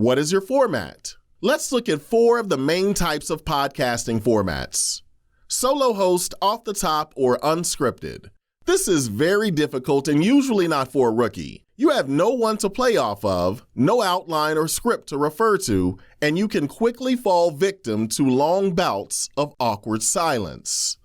What is your format? Let's look at 4 of the main types of podcasting formats. Solo host, off the top, or unscripted. This is very difficult and usually not for a rookie. You have no one to play off of, no outline or script to refer to, and you can quickly fall victim to long bouts of awkward silence.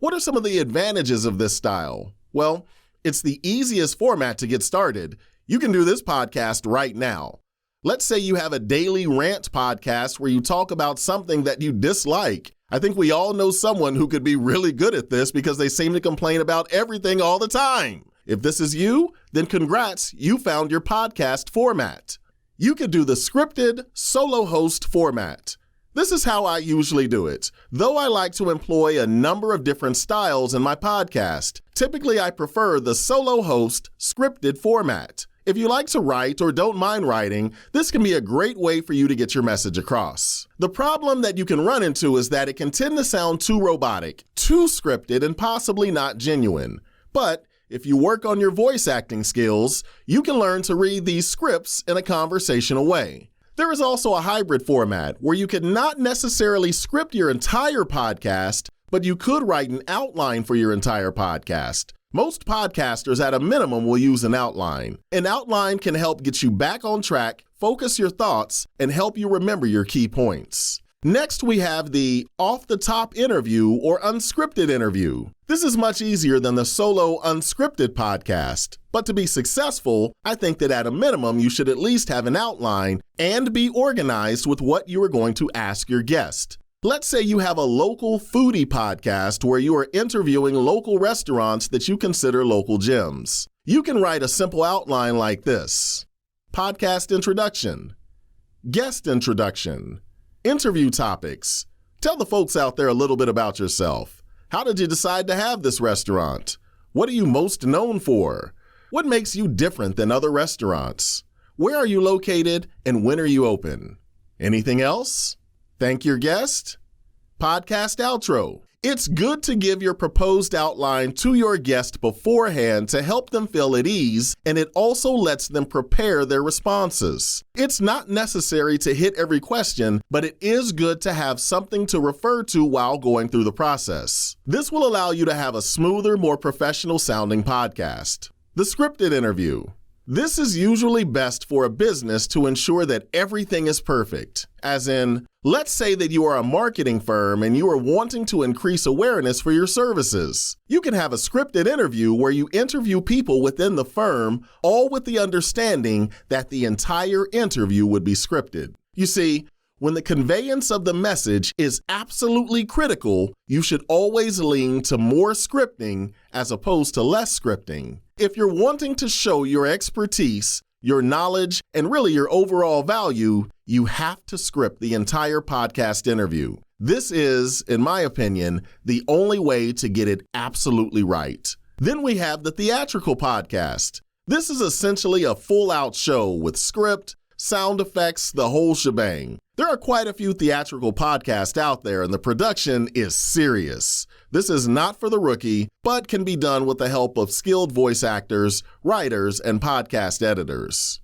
What are some of the advantages of this style? Well, it's the easiest format to get started. You can do this podcast right now. Let's say you have a daily rant podcast where you talk about something that you dislike. I think we all know someone who could be really good at this because they seem to complain about everything all the time. If this is you, then congrats, you found your podcast format. You could do the scripted solo host format. This is how I usually do it, though I like to employ a number of different styles in my podcast. Typically, I prefer the solo host scripted format. If you like to write or don't mind writing, this can be a great way for you to get your message across. The problem that you can run into is that it can tend to sound too robotic, too scripted, and possibly not genuine. But if you work on your voice acting skills, you can learn to read these scripts in a conversational way. There is also a hybrid format where you can not necessarily script your entire podcast, but you could write an outline for your entire podcast. Most podcasters at a minimum will use an outline. An outline can help get you back on track, focus your thoughts, and help you remember your key points. Next, we have the off-the-top interview or unscripted interview. This is much easier than the solo unscripted podcast. But to be successful, I think that at a minimum, you should at least have an outline and be organized with what you are going to ask your guest. Let's say you have a local foodie podcast where you are interviewing local restaurants that you consider local gems. You can write a simple outline like this: podcast introduction, guest introduction, interview topics. Tell the folks out there a little bit about yourself. How did you decide to have this restaurant? What are you most known for? What makes you different than other restaurants? Where are you located and when are you open? Anything else? Thank your guest. Podcast outro. It's good to give your proposed outline to your guest beforehand to help them feel at ease, and it also lets them prepare their responses. It's not necessary to hit every question, but it is good to have something to refer to while going through the process. This will allow you to have a smoother, more professional sounding podcast. The scripted interview. This is usually best for a business to ensure that everything is perfect. As in, let's say that you are a marketing firm and you are wanting to increase awareness for your services. You can have a scripted interview where you interview people within the firm, all with the understanding that the entire interview would be scripted. You see, when the conveyance of the message is absolutely critical, you should always lean to more scripting as opposed to less scripting. If you're wanting to show your expertise, your knowledge, and really your overall value, you have to script the entire podcast interview. This is, in my opinion, the only way to get it absolutely right. Then we have the theatrical podcast. This is essentially a full-out show with script, sound effects, the whole shebang. There are quite a few theatrical podcasts out there, and the production is serious. This is not for the rookie, but can be done with the help of skilled voice actors, writers, and podcast editors.